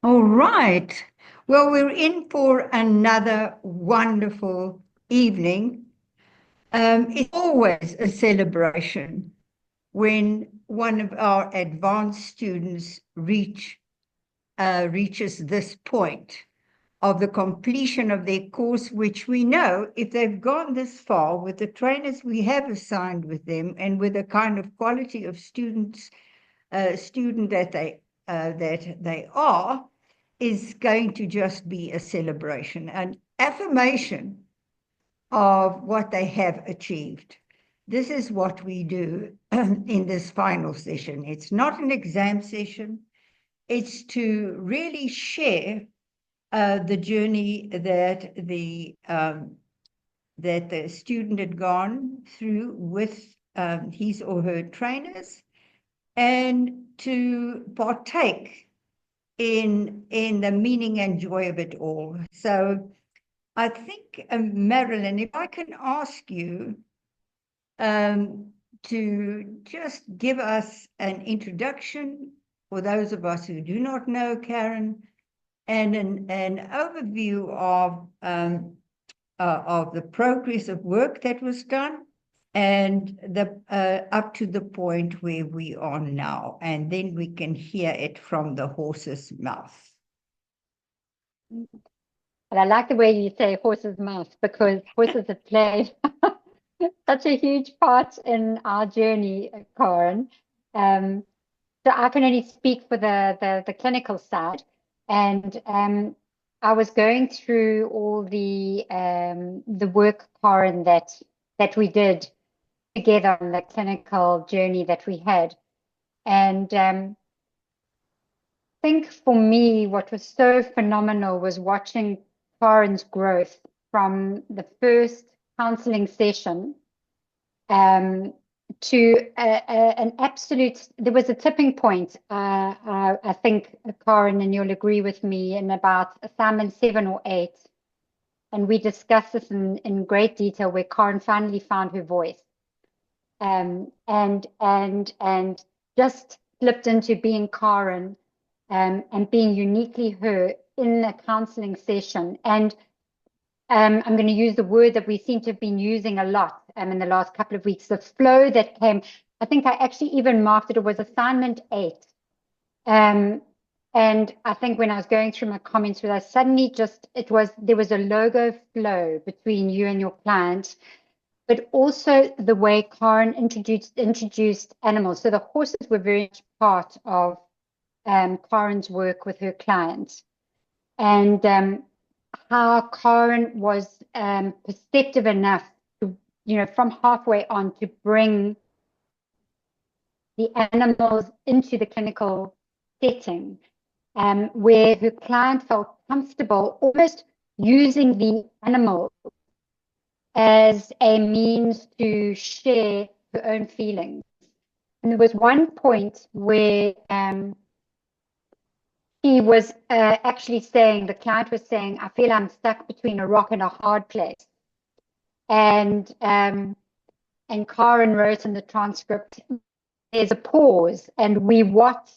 All right. Well, we're in for another wonderful evening. It's always a celebration when one of our advanced students reaches this point of the completion of their course, which we know if they've gone this far with the trainers we have assigned with them and with the kind of quality of student that they are, is going to just be a celebration, an affirmation of what they have achieved. This is what we do in this final session. It's not an exam session. It's to really share the journey that the student had gone through with his or her trainers, and to partake in the meaning and joy of it all. So I think, Marilyn, if I can ask you to just give us an introduction for those of us who do not know Karen, and an overview of the progress of work that was done, and the up to the point where we are now, and then we can hear it from the horse's mouth. And I like the way you say horse's mouth, because horses have played such a huge part in our journey, Karen. So I can only speak for the clinical side, and I was going through all the work, Karen, that we did together on the clinical journey that we had, and I think for me, what was so phenomenal was watching Karen's growth from the first counseling session to an absolute, there was a tipping point, I think, Karen, and you'll agree with me, in about assignment 7 or 8. And we discussed this in great detail, where Karen finally found her voice, and just slipped into being Karen, and being uniquely her in a counseling session. And I'm going to use the word that we seem to have been using a lot in the last couple of weeks, the flow that came. I think I actually even marked it was assignment 8. And I think when I was going through my comments with us, suddenly there was a logo flow between you and your client, but also the way Karen introduced animals. So the horses were very much part of Karen's work with her clients, and how Karen was perceptive enough to, from halfway on, to bring the animals into the clinical setting, where her client felt comfortable almost using the animal as a means to share her own feelings. And there was one point where he was actually saying, the client was saying, I feel I'm stuck between a rock and a hard place. And Karen wrote in the transcript, there's a pause, and we watched.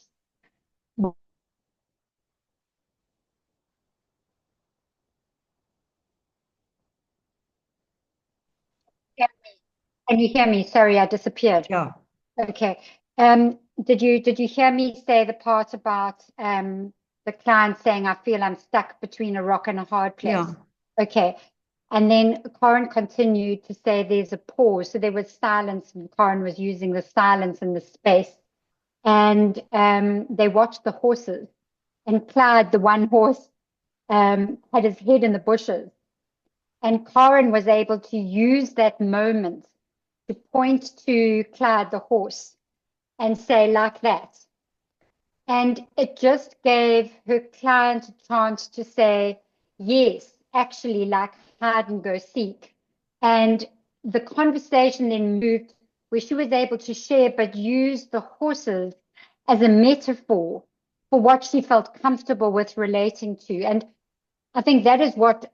Can you hear me? Sorry, I disappeared. Yeah. Okay. Did you hear me say the part about the client saying, I feel I'm stuck between a rock and a hard place? Yeah. Okay. And then Karen continued to say there's a pause. So there was silence, and Karen was using the silence in the space. And they watched the horses. And Clyde, the one horse, had his head in the bushes. And Karen was able to use that moment to point to Clyde, the horse, and say, like that. And it just gave her client a chance to say, yes, actually, like, hide and go seek. And the conversation then moved where she was able to share, but use the horses as a metaphor for what she felt comfortable with relating to. And I think that is what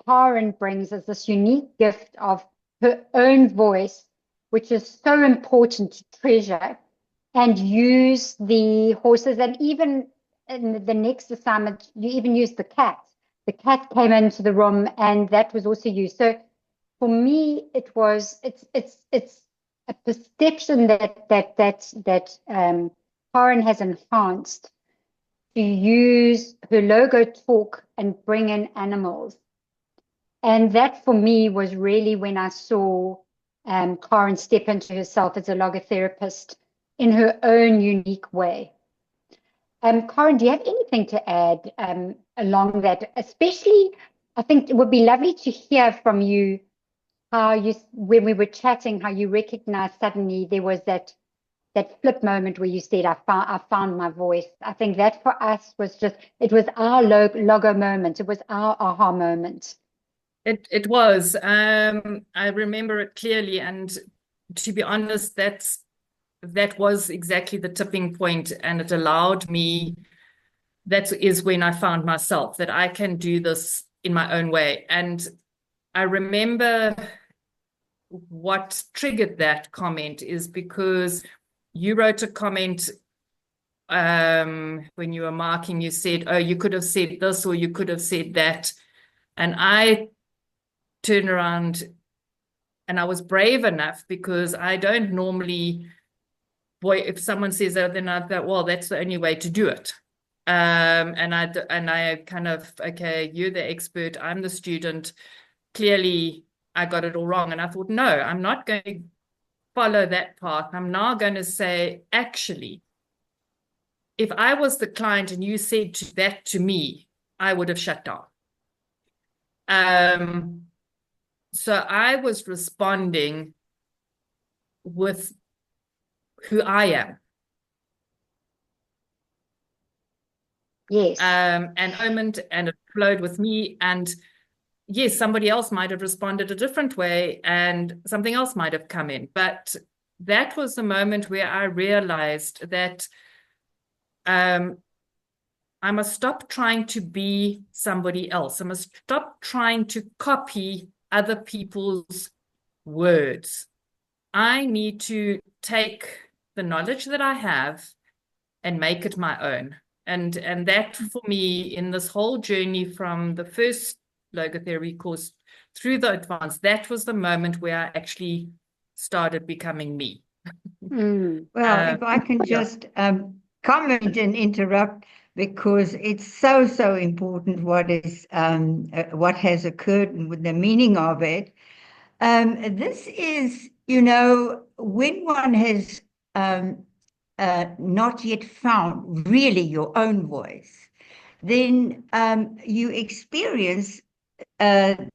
Karen brings, as this unique gift of her own voice, which is so important to treasure, and use the horses. And even in the next assignment, you even used the cat. The cat came into the room, and that was also used. So for me, it's a perception that Karen has enhanced to use her logo talk and bring in animals. And that for me was really when I saw Karen step into herself as a logotherapist in her own unique way. Karen, do you have anything to add along that? Especially, I think it would be lovely to hear from you how you, when we were chatting, how you recognized suddenly there was that flip moment where you said, I found my voice. I think that for us was just, it was our logo moment. It was our aha moment. It was. I remember it clearly, and to be honest, that was exactly the tipping point, and it allowed me. That is when I found myself, that I can do this in my own way. And I remember what triggered that comment is because you wrote a comment when you were marking. You said, "Oh, you could have said this or you could have said that," and I turned around and I was brave enough, because I don't normally, if someone says that, then I thought, well, that's the only way to do it. And I kind of, okay, you're the expert, I'm the student. Clearly, I got it all wrong. And I thought, no, I'm not going to follow that path. I'm now going to say, actually, if I was the client and you said that to me, I would have shut down. So I was responding with who I am. Yes. And it flowed with me. And yes, somebody else might have responded a different way and something else might have come in. But that was the moment where I realized that I must stop trying to be somebody else. I must stop trying to copy other people's words. I need to take the knowledge that I have and make it my own. And that for me, in this whole journey from the first logotherapy course through the advanced, that was the moment where I actually started becoming me. Well, if I can just comment and interrupt, because it's so important what has occurred and with the meaning of it. This is, when one has not yet found really your own voice, then you experience the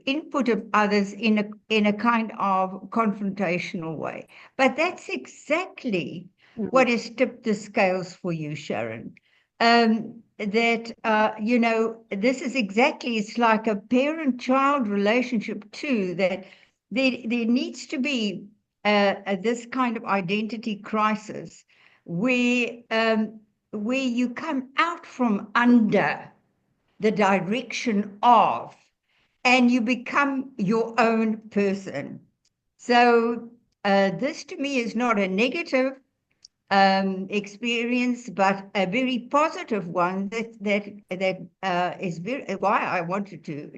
input of others in a kind of confrontational way. But that's exactly what has tipped the scales for you, Sharon. This is exactly, it's like a parent-child relationship too, that there needs to be this kind of identity crisis where you come out from under the direction of, and you become your own person. So this to me is not a negative experience, but a very positive one that is very, why I wanted to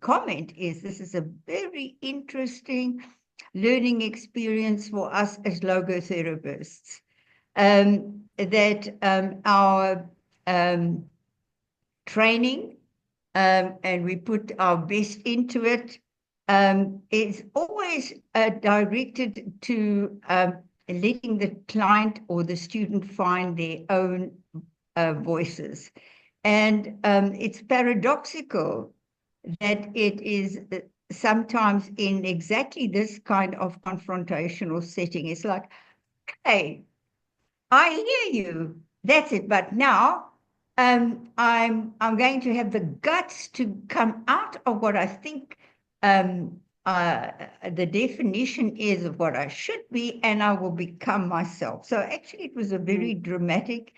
comment is this is a very interesting learning experience for us as logotherapists, that our training, and we put our best into it, is always directed to letting the client or the student find their own voices. And it's paradoxical that it is sometimes in exactly this kind of confrontational setting. It's like, hey, I hear you, that's it, but now I'm going to have the guts to come out of what I think the definition is of what I should be, and I will become myself. So actually, it was a very dramatic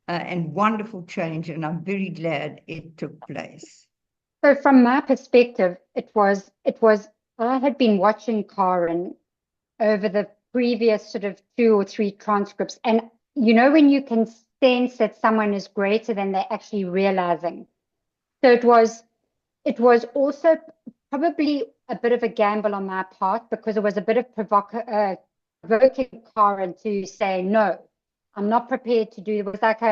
and wonderful change, and I'm very glad it took place. So from my perspective, it was I had been watching Karen over the previous sort of 2 or 3 transcripts, and when you can sense that someone is greater than they're actually realizing. So it was also probably a bit of a gamble on my part, because it was a bit of provoking Karen to say, no, I'm not prepared to do it. It was like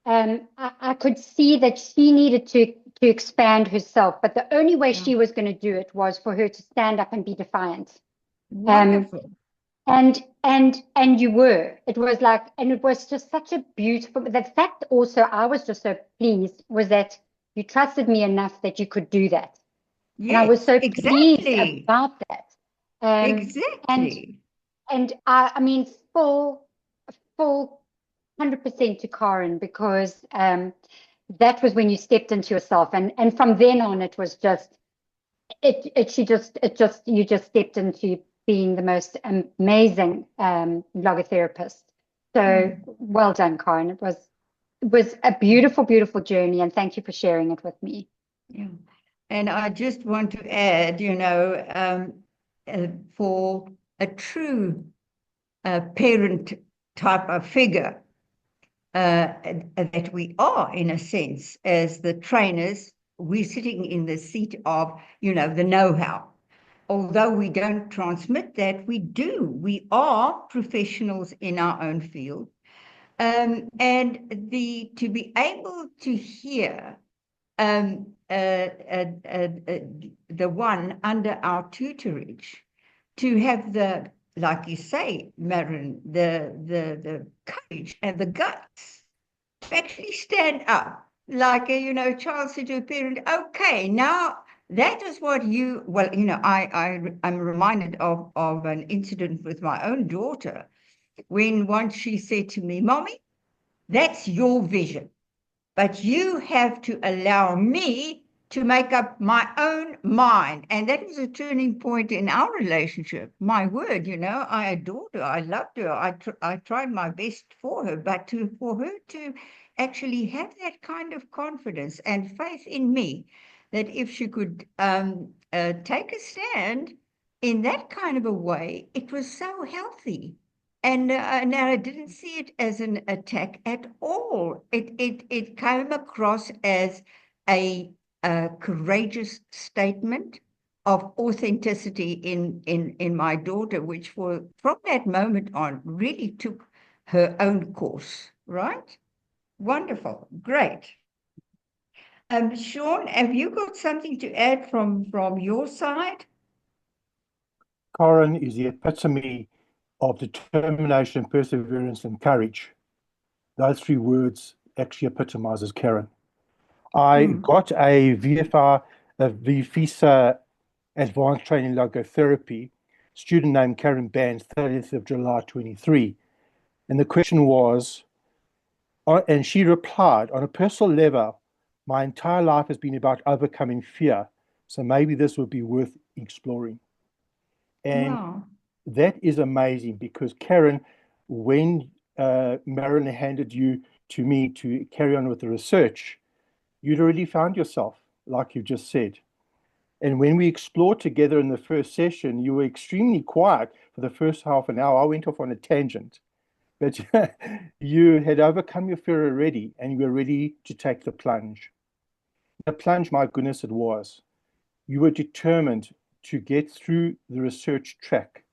I could see that she needed to expand herself, but the only way she was going to do it was for her to stand up and be defiant. Wonderful. And you were. It was like, and it was just such a beautiful. The fact also, I was just so pleased, was that you trusted me enough that you could do that. And I was Yes, so pleased exactly. about that. Exactly. And I mean, full 100% to Karen, because that was when you stepped into yourself, and from then on, it was just you just stepped into being the most amazing logotherapist. So well done, Karen. It was a beautiful, beautiful journey, and thank you for sharing it with me. Yeah. And I just want to add, for a true parent type of figure, that we are, in a sense, as the trainers, we're sitting in the seat of, the know-how. Although we don't transmit that, we do. We are professionals in our own field. And to be able to hear the one under our tutorage, to have the, like you say, Marin, the courage and the guts to actually stand up, like a child said to a parent, okay, now that is what I'm reminded of an incident with my own daughter, when once she said to me, Mommy, that's your vision, but you have to allow me to make up my own mind. And that was a turning point in our relationship. My word, I adored her. I loved her. I tried my best for her, but for her to actually have that kind of confidence and faith in me, that if she could take a stand in that kind of a way, it was so healthy. And now I didn't see it as an attack at all. It came across as a courageous statement of authenticity in my daughter, which from that moment on really took her own course, right? Wonderful, great. Sean, have you got something to add from your side? Karen is the epitome of determination, perseverance, and courage. Those three words actually epitomizes Karen. I got a VFR, a VFISA advanced training logotherapy, student named Karen Bands, 30th of July 23. And the question was, and she replied, on a personal level, my entire life has been about overcoming fear, so maybe this would be worth exploring. And Wow. that is amazing, because Karen, when Marilyn handed you to me to carry on with the research, you'd already found yourself, like you just said. And when we explored together in the first session, you were extremely quiet for the first half an hour. I went off on a tangent, but you had overcome your fear already, and you were ready to take the plunge. The plunge, my goodness, it was. You were determined to get through the research track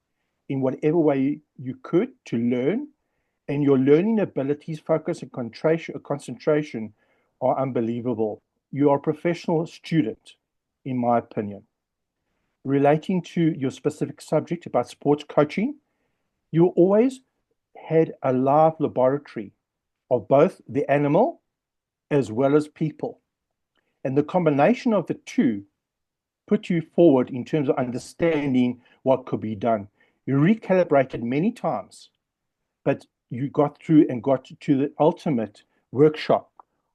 in whatever way you could to learn, and your learning abilities, focus, and concentration are unbelievable. You are a professional student, in my opinion. Relating to your specific subject about sports coaching, you always had a live laboratory of both the animal as well as people. And the combination of the two put you forward in terms of understanding what could be done. You recalibrated many times, but you got through and got to the ultimate workshop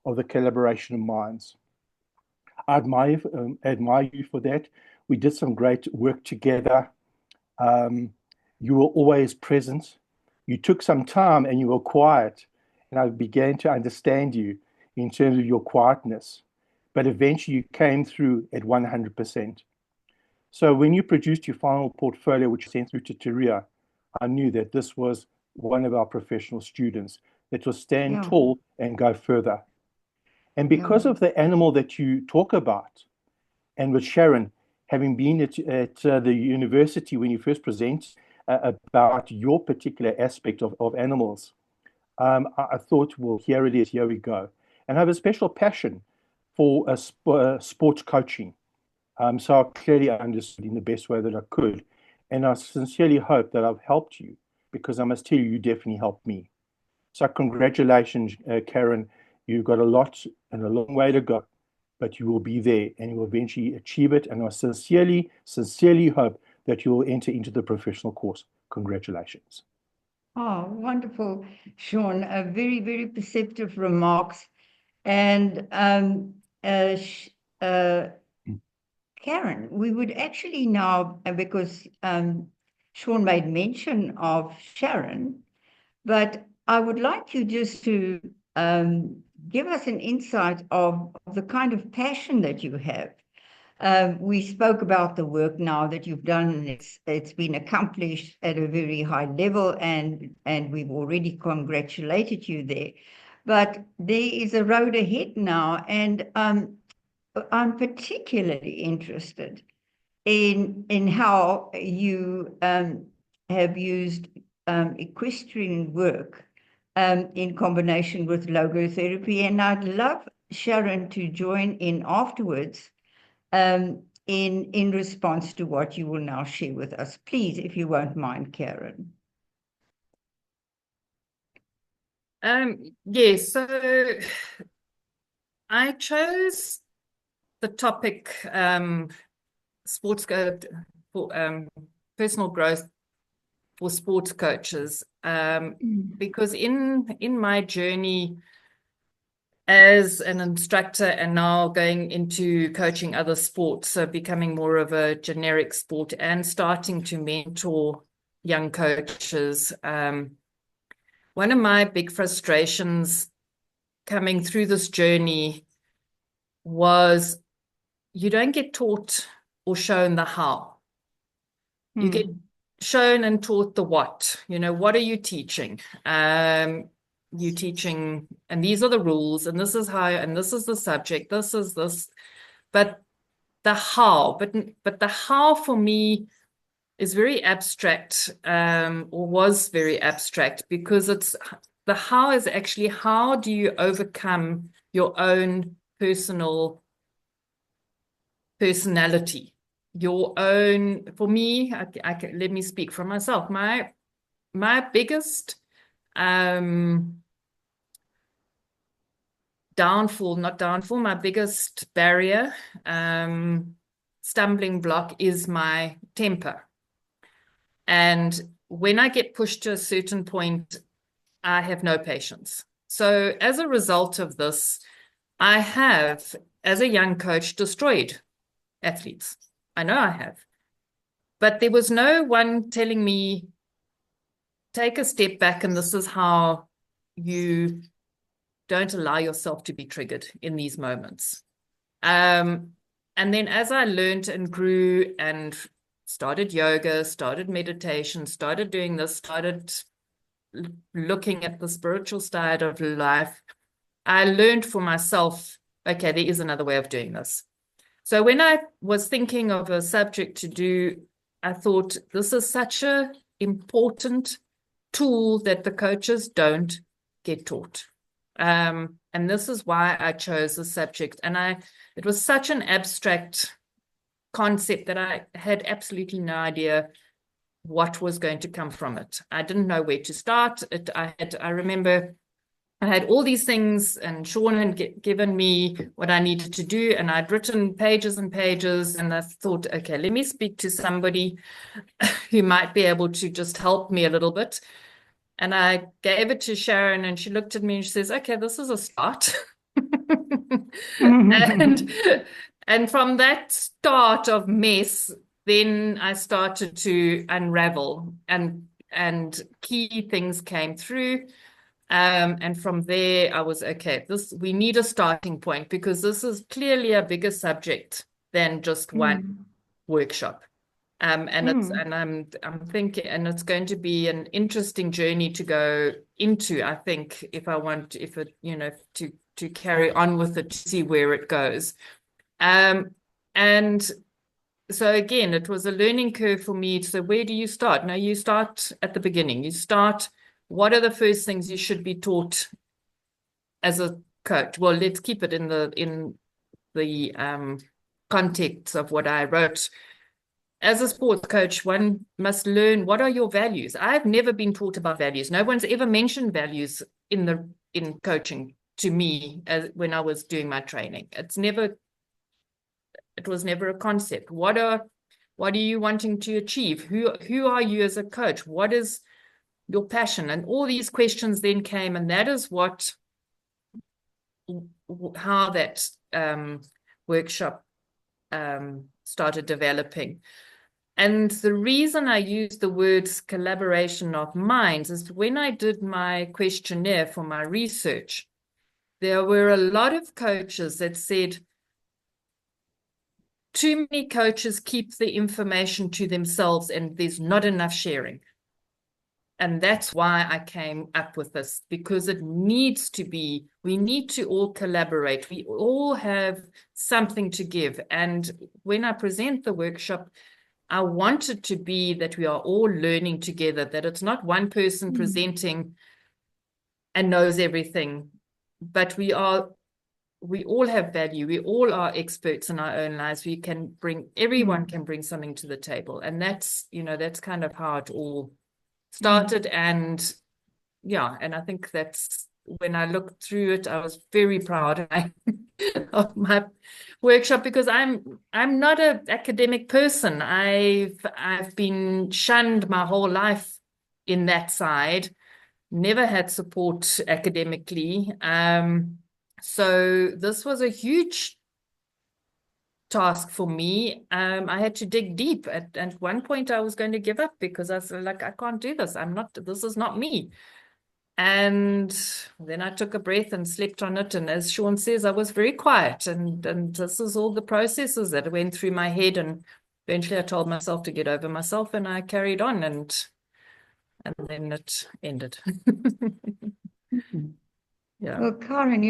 of the collaboration of minds. I admire you for that. We did some great work together. You were always present. You took some time and you were quiet, and I began to understand you in terms of your quietness. But eventually you came through at 100%. So when you produced your final portfolio, which you sent through to Teria, I knew that this was one of our professional students. that will stand Yeah. tall and go further. And because Yeah. of the animal that you talk about, and with Sharon, having been at the university when you first present about your particular aspect of animals, I thought, well, here it is, here we go. And I have a special passion for sports coaching. So I clearly understood in the best way that I could. And I sincerely hope that I've helped you, because I must tell you, you definitely helped me. So congratulations, Karen. You've got a lot and a long way to go, but you will be there and you will eventually achieve it. And I sincerely, sincerely hope that you will enter into the professional course. Congratulations. Oh, wonderful, Sean. Very, very perceptive remarks. And Karen, we would actually now, because Sean made mention of Sharon, but I would like you just to give us an insight of the kind of passion that you have. We spoke about the work now that you've done, and it's been accomplished at a very high level, and we've already congratulated you there. But there is a road ahead now, and I'm particularly interested in how you have used equestrian work in combination with logotherapy, and I'd love Sharon to join in afterwards in response to what you will now share with us. Please, if you won't mind, Karen. Yes, so I chose the topic sports for personal growth for sports coaches because in my journey as an instructor and now going into coaching other sports, so becoming more of a generic sport and starting to mentor young coaches. One of my big frustrations coming through this journey was you don't get taught or shown the how. You get shown and taught the what. You know, what are you teaching? You teaching, and these are the rules, and this is how, and this is the subject, this is this. But the how, but the how for me is very abstract, or was very abstract, because it's the how is actually how do you overcome your own personality, your own. For me, let me speak for myself. My biggest my biggest barrier, stumbling block is my temper. And when I get pushed to a certain point, I have no patience. So as a result of this, I have, as a young coach, destroyed athletes. I know I have. But there was no one telling me, take a step back, and this is how you don't allow yourself to be triggered in these moments. And then as I learned and grew and started yoga, started meditation, started doing this, started looking at the spiritual side of life, I learned for myself, okay, there is another way of doing this. So when I was thinking of a subject to do, I thought this is such an important tool that the coaches don't get taught. And this is why I chose the subject. And it was such an abstract concept that I had absolutely no idea what was going to come from it. I didn't know where to start. I remember I had all these things, and Sean had given me what I needed to do, and I'd written pages and pages, and I thought, okay, let me speak to somebody who might be able to just help me a little bit. And I gave it to Sharon, and she looked at me and she says, okay, this is a start. And from that start of mess, then I started to unravel, and key things came through. And from there, I was, okay, we need a starting point, because this is clearly a bigger subject than just one workshop. And I'm thinking, and it's going to be an interesting journey to go into, I think, if it, to carry on with it, to see where it goes. And so again, it was a learning curve for me. So where do you start? Now you start at the beginning. You start, what are the first things you should be taught as a coach? Well, let's keep it in the context of what I wrote. As a sports coach, one must learn, what are your values? I've never been taught about values. No one's ever mentioned values in coaching to me when I was doing my training. It was never a concept. What are you wanting to achieve? Who are you as a coach? What is your passion? And all these questions then came, and that is how that workshop started developing. And the reason I use the words collaboration of minds is when I did my questionnaire for my research, there were a lot of coaches that said, too many coaches keep the information to themselves and there's not enough sharing. And that's why I came up with this, because it needs to be, we need to all collaborate. We all have something to give. And when I present the workshop, I want it to be that we are all learning together, that it's not one person presenting and knows everything, but we all have value. We all are experts in our own lives. Everyone can bring something to the table. And that's kind of how it all started. And I think that's, when I looked through it, I was very proud of my workshop, because I'm not an academic person. I've been shunned my whole life in that side, never had support academically. So this was a huge task for me. I had to dig deep. At one point I was going to give up, because I was like, I can't do this. This is not me. And then I took a breath and slept on it. And as Sean says, I was very quiet. And this is all the processes that went through my head. And eventually I told myself to get over myself, and I carried on, and then it ended. Yeah. Well, Karen,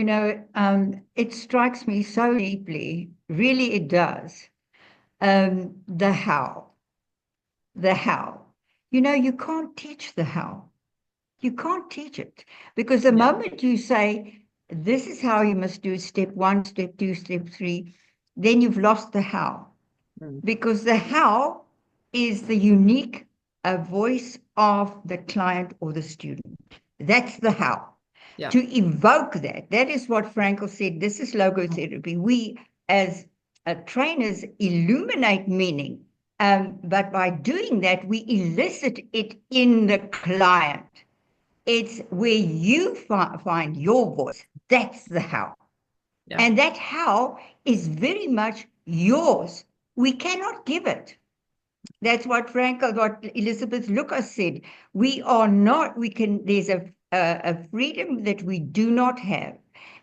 it strikes me so deeply, really it does, the how. You can't teach the how. You can't teach it, because the moment you say, this is how you must do step 1, step 2, step 3, then you've lost the how. Because the how is the unique voice of the client or the student. That's the how. Yeah. To evoke that is what Frankl said. This is logotherapy. We, as trainers, illuminate meaning, but by doing that, we elicit it in the client. It's where you find your voice. That's the how. Yeah. And that how is very much yours. We cannot give it. That's what Elizabeth Lucas said. There's a freedom that we do not have.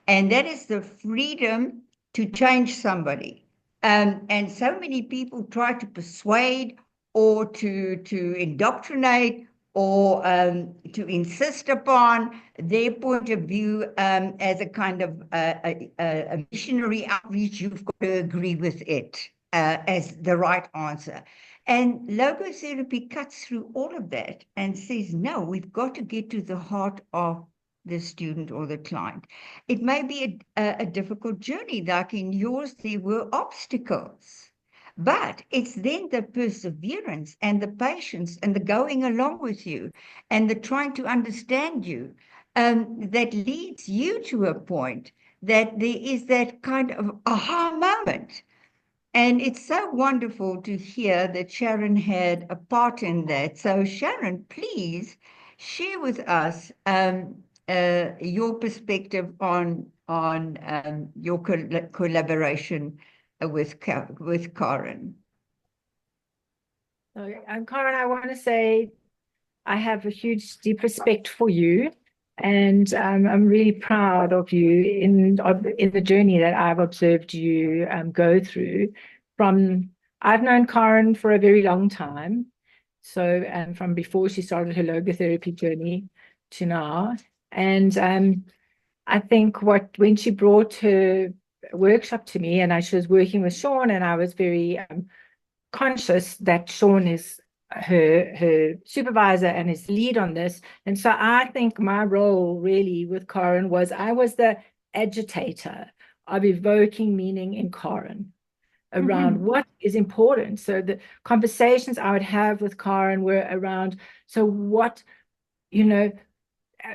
And that is the freedom to change somebody. And so many people try to persuade or to indoctrinate or to insist upon their point of view as a kind of a missionary outreach. You've got to agree with it as the right answer. And logotherapy cuts through all of that and says, no, we've got to get to the heart of the student or the client. It may be a difficult journey, like in yours, there were obstacles. But it's then the perseverance and the patience and the going along with you and the trying to understand you that leads you to a point that there is that kind of aha moment. And it's so wonderful to hear that Sharon had a part in that. So Sharon, please share with us your perspective on your collaboration with Karen. Karen, I want to say I have a huge, deep respect for you, and I'm really proud of you in the journey that I've observed you go through. From I've known Karen for a very long time. So from before she started her logotherapy journey to now. And I think when she brought her workshop to me, and she was working with Sean, and I was very conscious that Sean is her supervisor and his lead on this. And so I think my role really with Karen was I was the agitator of evoking meaning in Karen around what is important. So the conversations I would have with Karen were around, so what,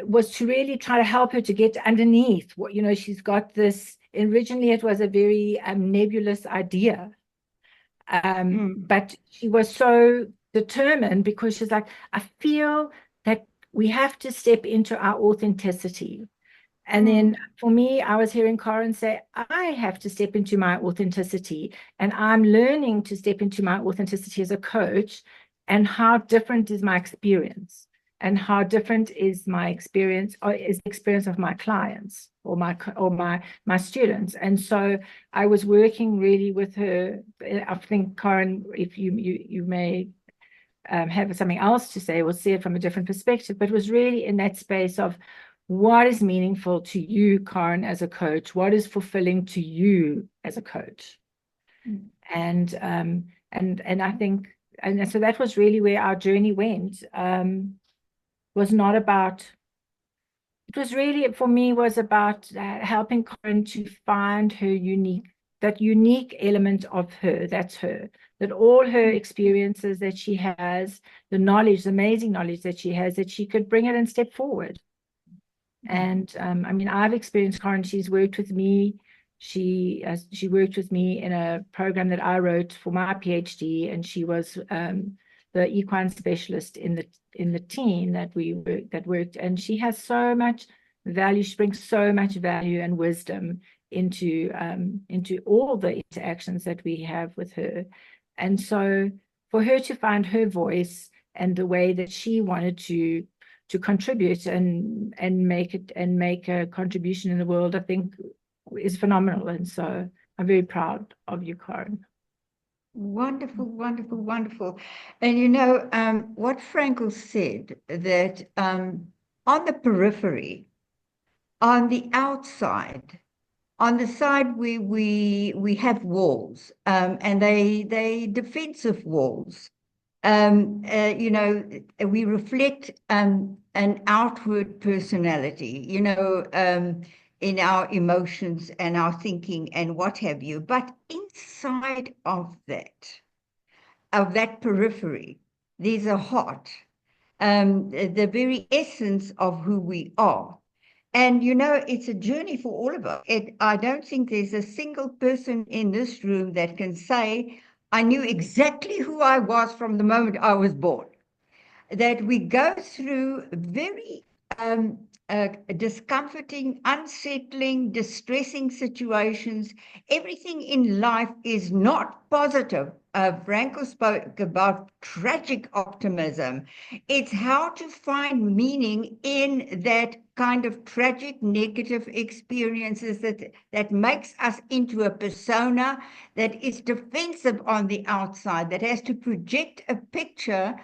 was to really try to help her to get underneath what, she's got this, originally it was a very nebulous idea. But she was so determined because she's like, I feel that we have to step into our authenticity. And then for me, I was hearing Karen say, I have to step into my authenticity. And I'm learning to step into my authenticity as a coach. And how different is my experience? And how different is my experience, or is the experience of my clients or my students? And so I was working really with her. I think, Karen, if you may have something else to say, we'll see it from a different perspective, but it was really in that space of what is meaningful to you, Karen, as a coach? What is fulfilling to you as a coach? And I think, and so that was really where our journey went. Was not about, it was really, for me, was about helping Karen to find that unique element of her, that's her, that all her experiences that she has, the knowledge, the amazing knowledge that she has, that she could bring it and step forward. And I mean, I've experienced Karen, she's worked with me. She worked with me in a program that I wrote for my PhD, and she was the equine specialist in the team that worked, and she has so much value. She brings so much value and wisdom into all the interactions that we have with her. And so for her to find her voice and the way that she wanted to contribute and make a contribution in the world, I think is phenomenal. And so I'm very proud of you, Karen. Wonderful, wonderful, wonderful. And what Frankl said, that on the periphery, on the outside, on the side where we have walls, and they defensive walls, we reflect an outward personality, in our emotions and our thinking and what have you. But inside of that periphery, there's a heart, the very essence of who we are. And, it's a journey for all of us. I don't think there's a single person in this room that can say, I knew exactly who I was from the moment I was born. That we go through very discomforting, unsettling, distressing situations. Everything in life is not positive. Frankl spoke about tragic optimism. It's how to find meaning in that kind of tragic, negative experiences that makes us into a persona that is defensive on the outside, that has to project a picture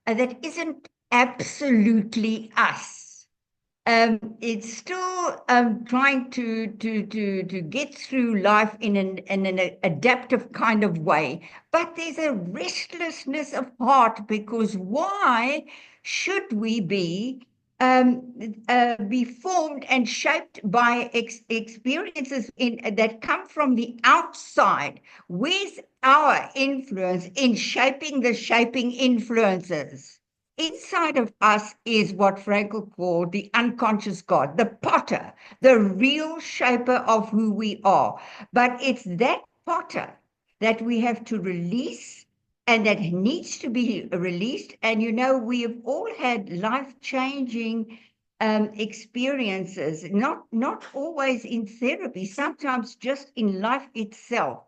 that isn't absolutely us. It's still trying to get through life in an adaptive kind of way. But there's a restlessness of heart, because why should we be formed and shaped by experiences that come from the outside? Where's our influence in shaping the shaping influences? Inside of us is what Frankl called the unconscious God, the potter, the real shaper of who we are. But it's that potter that we have to release, and that needs to be released. And we have all had life-changing experiences, not always in therapy, sometimes just in life itself.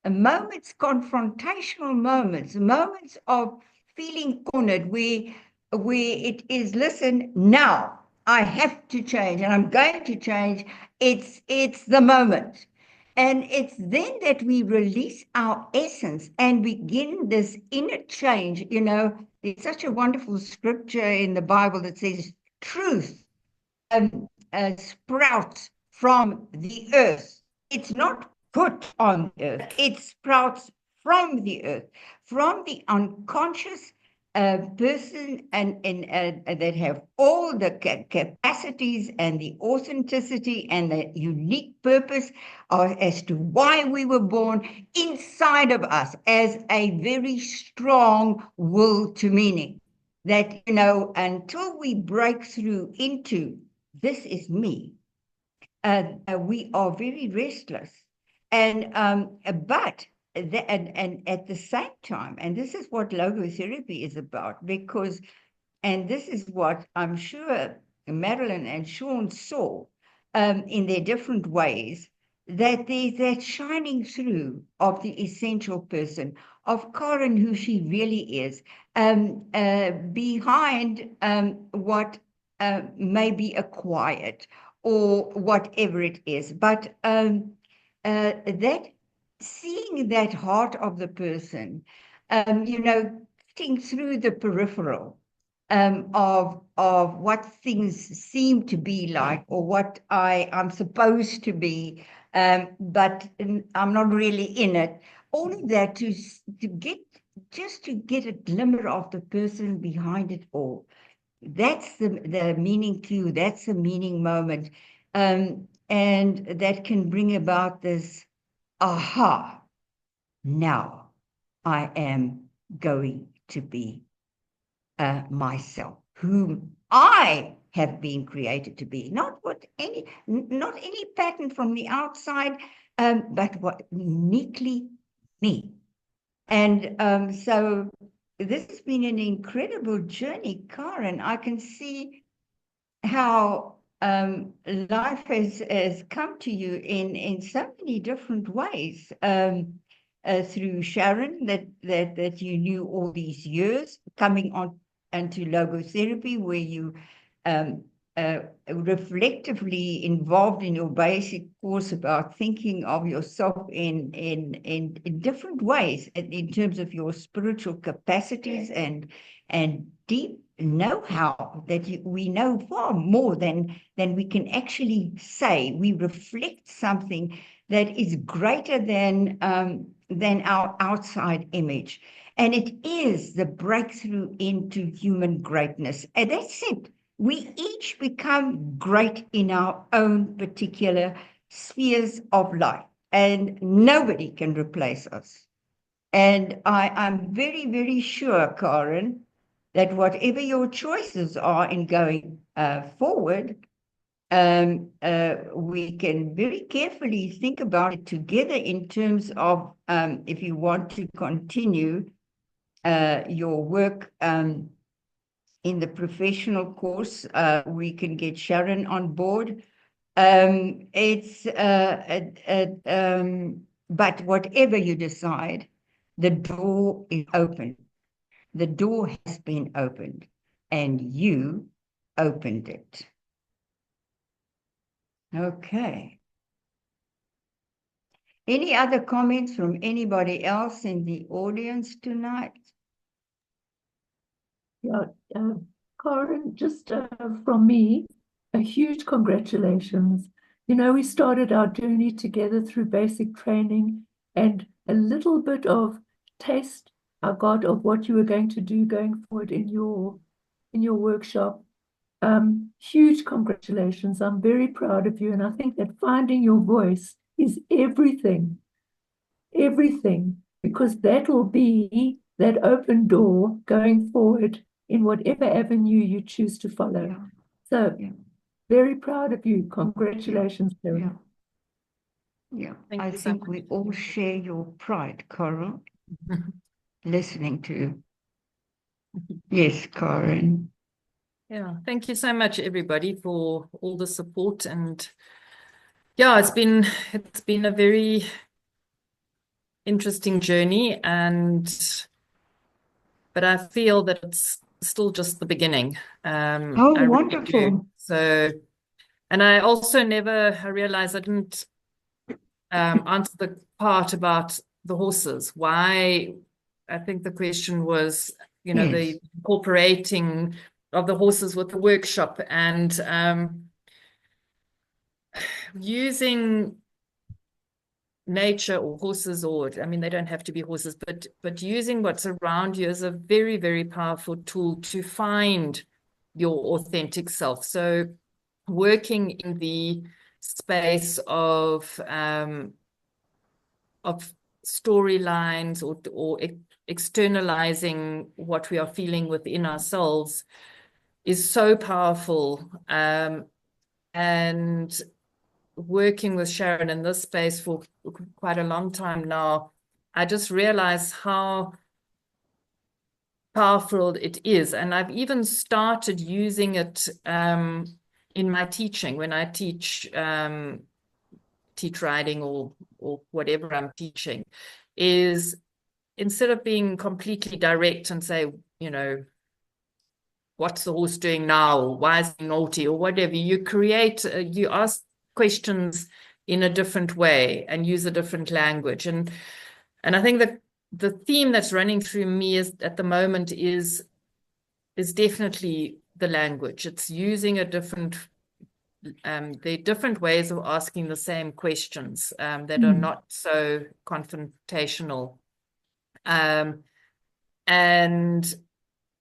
Moments, confrontational moments of feeling cornered, where it is, listen, now I have to change, and I'm going to change. It's the moment. And it's then that we release our essence and begin this inner change. You know, there's such a wonderful scripture in the Bible that says, truth sprouts from the earth. It's not put on the earth, it sprouts from the earth, from the unconscious person and that have all the capacities and the authenticity and the unique purpose as to why we were born inside of us as a very strong will to meaning. That, you know, until we break through into this is me, we are very restless. And at the same time, and this is what logotherapy is about, because, and this is what I'm sure Marilyn and Sean saw in their different ways, that there's that shining through of the essential person, of Karen, who she really is, behind what may be acquired or whatever it is. But that seeing that heart of the person, you know, cutting through the peripheral of what things seem to be like, or what I'm supposed to be, but I'm not really in it. All of that to get a glimmer of the person behind it all. That's the meaning cue. That's the meaning moment, and that can bring about this aha. Now I am going to be myself, whom I have been created to be, not any pattern from the outside, but what uniquely me. And so this has been an incredible journey, Karen. I can see how life has come to you in so many different ways. Through Sharon, that you knew all these years, coming on into logotherapy, where you reflectively involved in your basic course about thinking of yourself in different ways in terms of your spiritual capacities and deep know-how that we know far more than we can actually say. We reflect something that is greater than our outside image. And it is the breakthrough into human greatness. And that's it. We each become great in our own particular spheres of life, and nobody can replace us. And I'm very, very sure, Karen, that whatever your choices are in going forward, we can very carefully think about it together in terms of if you want to continue your work in the professional course, we can get Sharon on board. But whatever you decide, the door is open. The door has been opened, and you opened it. Okay. Any other comments from anybody else in the audience tonight? Yeah, Karen, just from me, a huge congratulations. You know, we started our journey together through basic training, and a little bit of taste I got of what you were going to do going forward in your workshop. Huge congratulations. I'm very proud of you, and I think that finding your voice is everything, because that will be that open door going forward in whatever avenue you choose to follow. Yeah. So, Yeah. very proud of you. Congratulations, Karen. Yeah. Thank I you so think much. we all share your pride, Carol, listening to. Yes, Karen. Yeah, thank you so much, everybody, for all the support. And yeah, it's been a very interesting journey, but I feel that it's still just the beginning. Oh, I really wonderful. do. So, and I also I realized I didn't answer the part about the horses. Why, I think the question was, you know, the incorporating of the horses with the workshop and using nature or horses, or I mean, they don't have to be horses, but using what's around you is a very, very powerful tool to find your authentic self. So working in the space of storylines or externalizing what we are feeling within ourselves is so powerful. And working with Sharon in this space for quite a long time now, I just realized how powerful it is. And I've even started using it in my teaching when I teach writing or whatever I'm teaching, is instead of being completely direct and say, you know, what's the horse doing now? Or why is he naughty or whatever? You create, you ask questions in a different way and use a different language. And I think that the theme that's running through me is at the moment is definitely the language. It's using a different, there are different ways of asking the same questions that are not so confrontational. And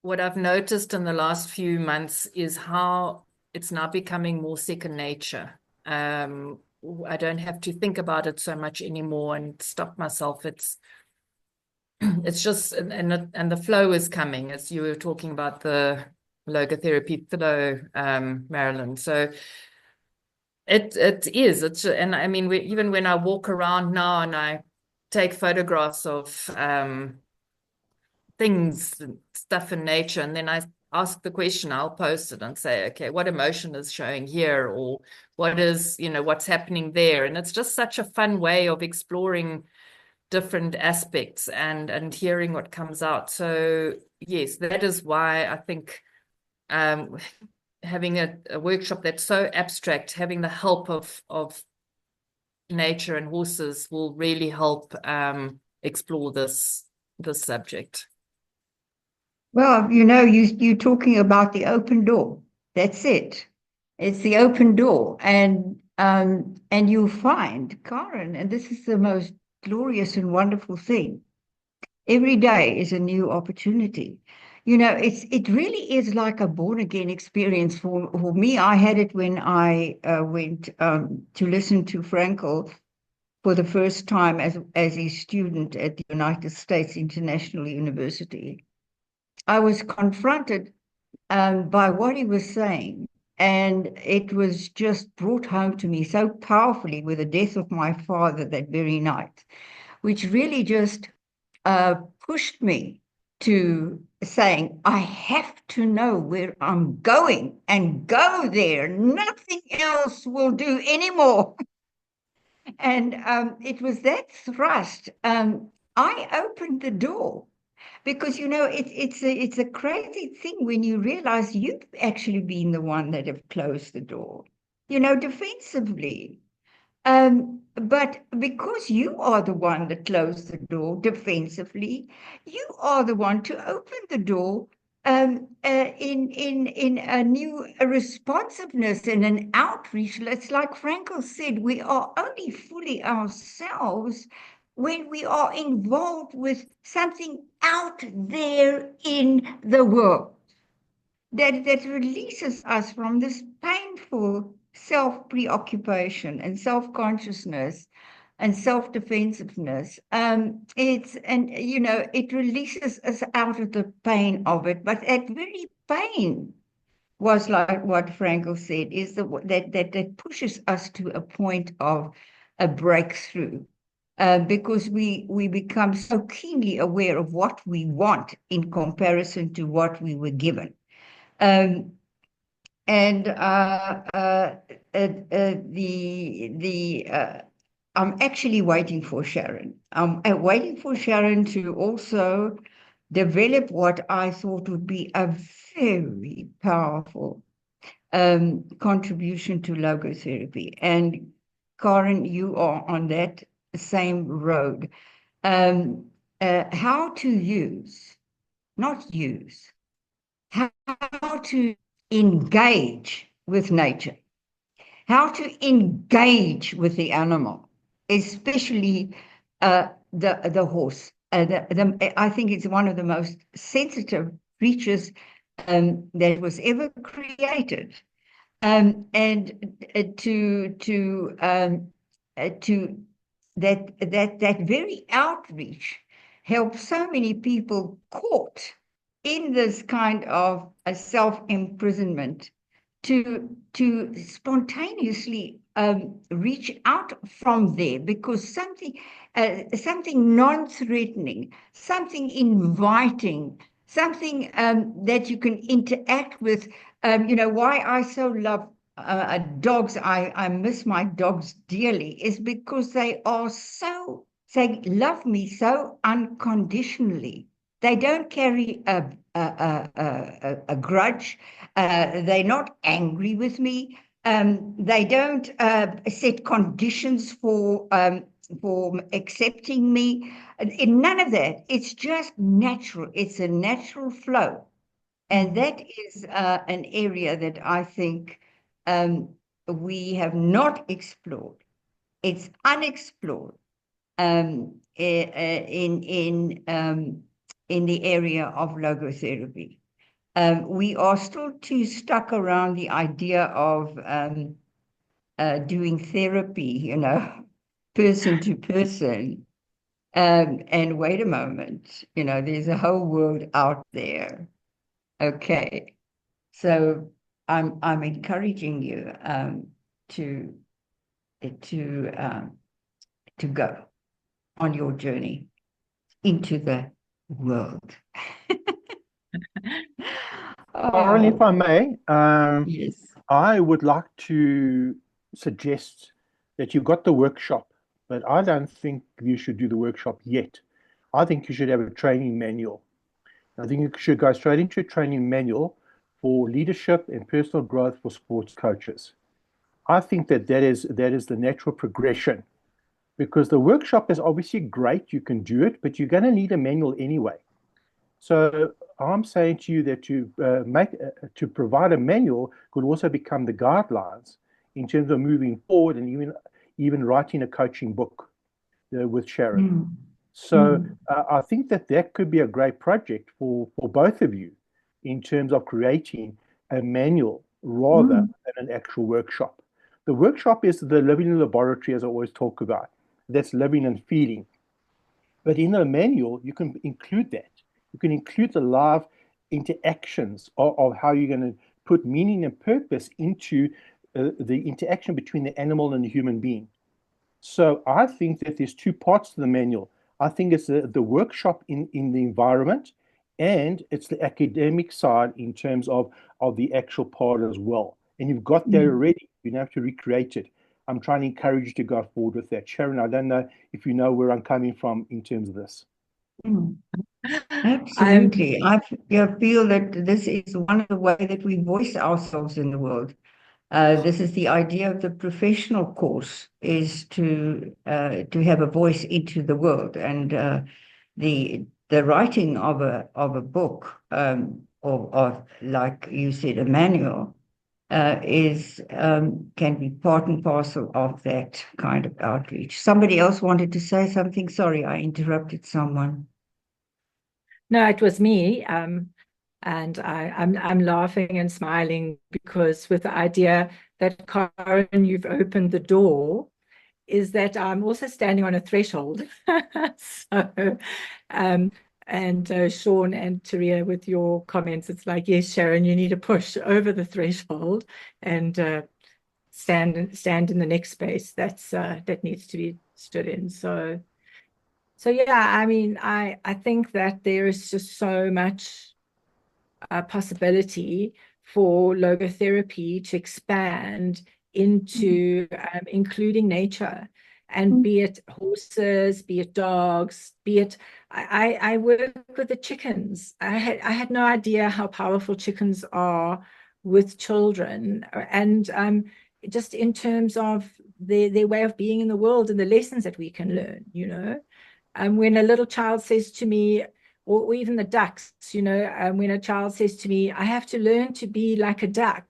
what I've noticed in the last few months is how it's now becoming more second nature. I don't have to think about it so much anymore and stop myself. It's just, and the flow is coming, as you were talking about the logotherapy flow, Marilyn. So it's, and I mean, even when I walk around now and I take photographs of things and stuff in nature, and then I ask the question, I'll post it and say, okay, what emotion is showing here, or what is, you know, what's happening there? And it's just such a fun way of exploring different aspects and hearing what comes out. So yes, that is why I think having a workshop that's so abstract, having the help of nature and horses will really help explore this subject. Well, you know, you're talking about the open door. That's it. It's the open door, and you'll find, Karen, and this is the most glorious and wonderful thing. Every day is a new opportunity. You know, it really is like a born again experience for me. I had it when I went to listen to Frankl for the first time as a student at the United States International University. I was confronted by what he was saying, and it was just brought home to me so powerfully with the death of my father that very night, which really just pushed me to saying, I have to know where I'm going and go there. Nothing else will do anymore. And it was that thrust. I opened the door because, you know, it's a crazy thing when you realize you've actually been the one that have closed the door, you know, defensively. But because you are the one that closed the door defensively, you are the one to open the door in a new responsiveness and an outreach. It's like Frankl said, we are only fully ourselves when we are involved with something out there in the world that releases us from this painful self-preoccupation and self-consciousness and self-defensiveness. You know, it releases us out of the pain of it, but that very pain was like what Frankl said, is that pushes us to a point of a breakthrough. Because we become so keenly aware of what we want in comparison to what we were given. Um, and I'm actually waiting for Sharon. I'm waiting for Sharon to also develop what I thought would be a very powerful contribution to logotherapy. And Karen, you are on that same road. How to use, not use, how to engage with nature, how to engage with the animal, especially the horse. I think it's one of the most sensitive creatures that was ever created. And to that very outreach helps so many people caught in this kind of a self-imprisonment to spontaneously reach out from there, because something non-threatening, something inviting, something that you can interact with. Why I so love dogs, I miss my dogs dearly, is because they love me so unconditionally. They don't carry a grudge. They're not angry with me. They don't set conditions for accepting me. None of that. It's just natural. It's a natural flow. And that is an area that I think we have not explored. It's unexplored in the area of logotherapy. We are still too stuck around the idea of doing therapy, person to person. And wait a moment, there's a whole world out there. Okay, so I'm encouraging you to go on your journey into the world. Karen, if I may, Yes. I would like to suggest that you've got the workshop, but I don't think you should do the workshop yet. I think you should have a training manual. I think you should go straight into a training manual for leadership and personal growth for sports coaches. I think that is the natural progression, because the workshop is obviously great. You can do it, but you're going to need a manual anyway. So I'm saying to you that to provide a manual could also become the guidelines in terms of moving forward, and even writing a coaching book with Sharon. So I think that could be a great project for both of you in terms of creating a manual rather than an actual workshop. The workshop is the living laboratory, as I always talk about. That's living and feeling. But in a manual, you can include that. You can include the live interactions of how you're going to put meaning and purpose into the interaction between the animal and the human being. So I think that there's two parts to the manual. I think it's the workshop in the environment, and it's the academic side in terms of the actual part as well. And you've got that already. You don't have to recreate it. I'm trying to encourage you to go forward with that. Sharon, I don't know if you know where I'm coming from in terms of this. Absolutely. I feel that this is one of the ways that we voice ourselves in the world. This is the idea of the professional course, is to have a voice into the world, and the writing of a book, or like you said, a manual, can be part and parcel of that kind of outreach. Somebody else wanted to say something. Sorry, I interrupted someone. No, it was me. And I'm laughing and smiling because with the idea that, Karen, you've opened the door, is that I'm also standing on a threshold. So, and Sean and Taria, with your comments, it's like, yes, Sharon, you need to push over the threshold and stand in the next space that needs to be stood in. So yeah, I mean, I think that there is just so much possibility for logotherapy to expand into including nature, and be it horses, be it dogs, be it I work with the chickens. I had no idea how powerful chickens are with children, and just in terms of their way of being in the world and the lessons that we can learn, you know. When a little child says to me, or even the ducks, you know, when a child says to me, I have to learn to be like a duck.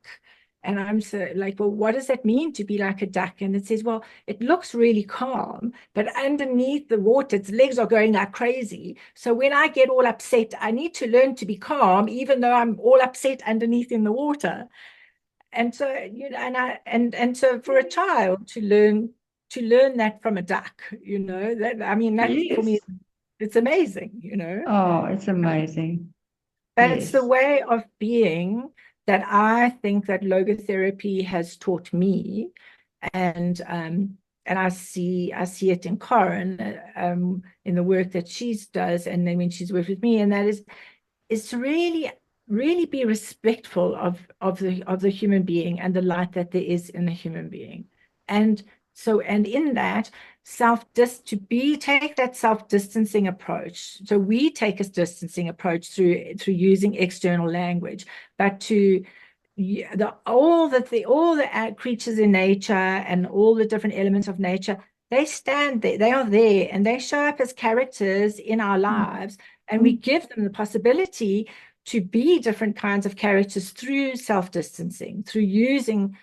And I'm so like, well, what does that mean to be like a duck? And it says, well, it looks really calm, but underneath the water, its legs are going like crazy. So when I get all upset, I need to learn to be calm, even though I'm all upset underneath in the water. And so, you know, and so for a child to learn that from a duck, you know, that, I mean, that for me, Yes. it's amazing, you know. Oh, it's amazing. But it's the Yes. way of being that I think that logotherapy has taught me, and I see it in Corinne, in the work that she does, and then when she's worked with me, and that is to really be respectful of the human being and the light that there is in the human being. And so, and in that, take that self-distancing approach. So we take a distancing approach through using external language, but to all the creatures in nature and all the different elements of nature, they stand there, they are there, and they show up as characters in our lives, and we give them the possibility to be different kinds of characters through self-distancing, through using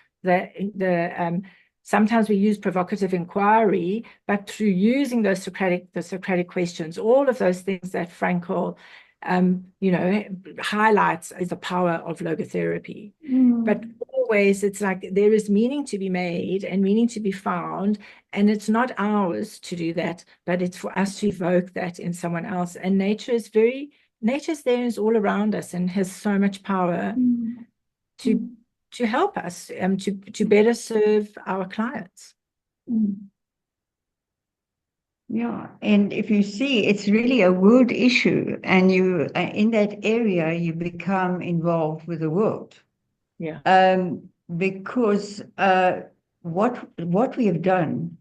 sometimes we use provocative inquiry, but through using the Socratic questions, all of those things that Frankl, you know, highlights as the power of logotherapy. But always it's like there is meaning to be made and meaning to be found, and it's not ours to do that, but it's for us to evoke that in someone else. And nature's there, is all around us, and has so much power to help us to better serve our clients. Yeah, and if you see, it's really a world issue, and you in that area you become involved with the world. Yeah. Because what we have done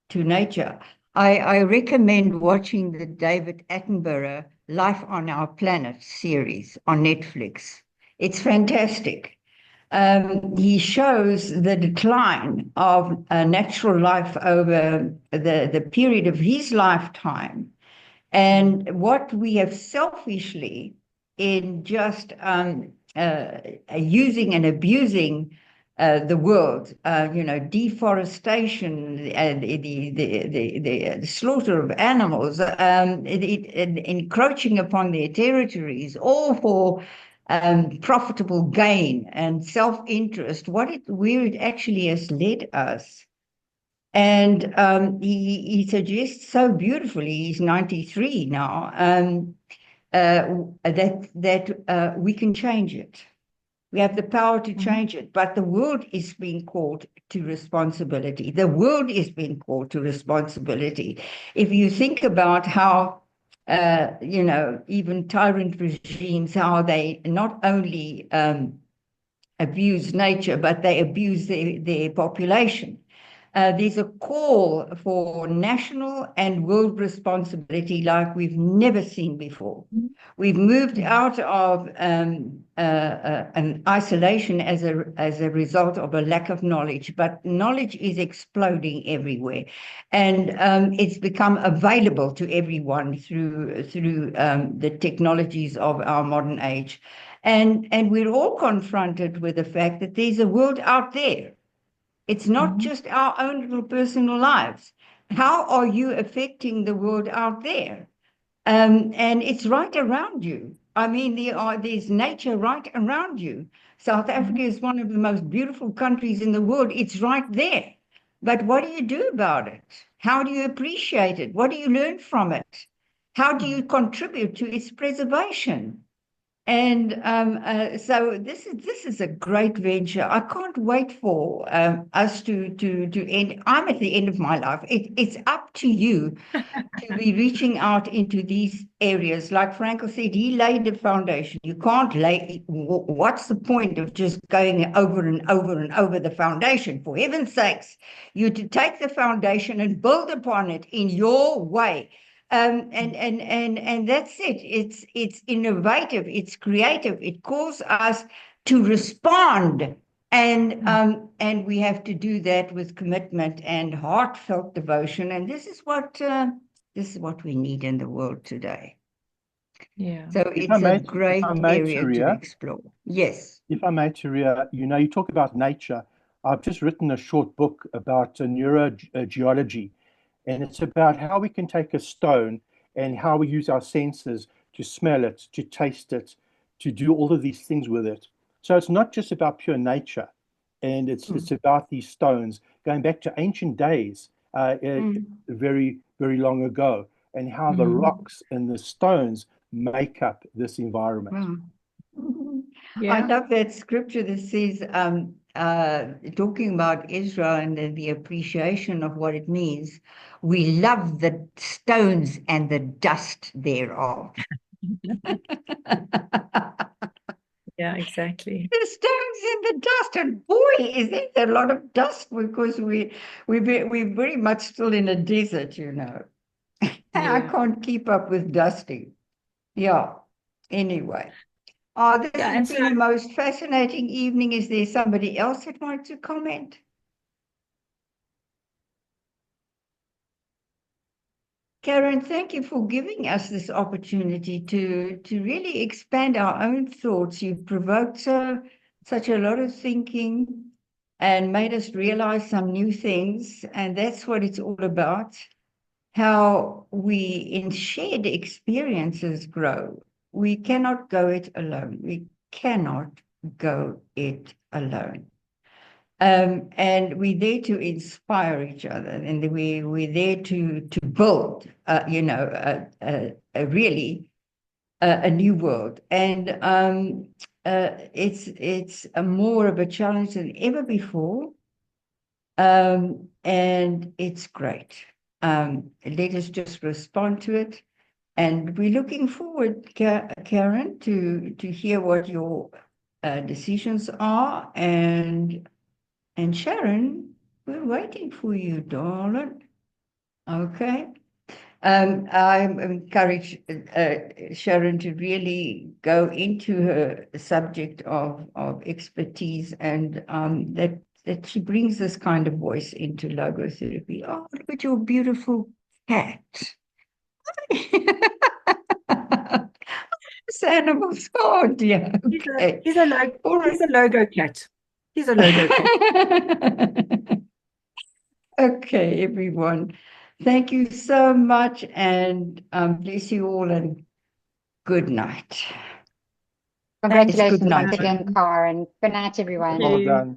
to nature, I recommend watching the David Attenborough Life on Our Planet series on Netflix. It's fantastic. He shows the decline of natural life over the period of his lifetime, and what we have selfishly, in just using and abusing the world, you know, deforestation, the slaughter of animals, encroaching upon their territories, all for profitable gain and self-interest, where it actually has led us. And he suggests so beautifully, he's 93 now, that we can change it. We have the power to change it, but the world is being called to responsibility. The world is being called to responsibility. If you think about how, you know, even tyrant regimes, how they not only abuse nature, but they abuse their population. There's a call for national and world responsibility like we've never seen before. We've moved out of an isolation as a result of a lack of knowledge, but knowledge is exploding everywhere, and it's become available to everyone through the technologies of our modern age. And we're all confronted with the fact that there's a world out there. It's not just our own little personal lives. How are you affecting the world out there? And it's right around you. I mean, there's nature right around you. South Africa is one of the most beautiful countries in the world. It's right there. But what do you do about it? How do you appreciate it? What do you learn from it? How do you contribute to its preservation? And so this is a great venture. I can't wait for us to end. I'm at the end of my life. It's up to you to be reaching out into these areas. Like Frankl said, he laid the foundation. You can't lay. What's the point of just going over and over and over the foundation? For heaven's sakes, you to take the foundation and build upon it in your way. And that's it. It's innovative, it's creative, it calls us to respond And we have to do that with commitment and heartfelt devotion. And this is what we need in the world today. Yeah. So If it's I a may, great area to Ria, explore. Yes. if I may, Ria, you talk about nature. I've just written a short book about neurogeology, and it's about how we can take a stone and how we use our senses to smell it, to taste it, to do all of these things with it. So it's not just about pure nature, and it's about these stones going back to ancient days, very, very long ago, and how the rocks and the stones make up this environment. I love that scripture that says, talking about Israel and the appreciation of what it means, we love the stones and the dust thereof. Yeah, exactly. The stones and the dust, and boy, is there a lot of dust because we're very much still in a desert, you know. I can't keep up with dusting. Yeah. Anyway. Oh, this Yeah, has and been a most fascinating evening. Is there somebody else that wants to comment? Karen, thank you for giving us this opportunity to really expand our own thoughts. You've provoked such a lot of thinking and made us realize some new things, and that's what it's all about. How we, in shared experiences, grow. We cannot go it alone. We cannot go it alone. And we're there to inspire each other, and we're there to build, really a new world. And it's more of a challenge than ever before, and it's great. Let us just respond to it. And we're looking forward, Karen, to hear what your decisions are. And Sharon, we're waiting for you, darling. Okay. I encourage Sharon to really go into her subject of expertise, and that she brings this kind of voice into logotherapy. Oh, look at your beautiful cat. This animal's, oh dear. Okay. He's a logo cat. He's a logo cat. Okay, everyone. Thank you so much, and bless you all, and good night. Congratulations good night. once again, Karen. Good night, everyone. Well done.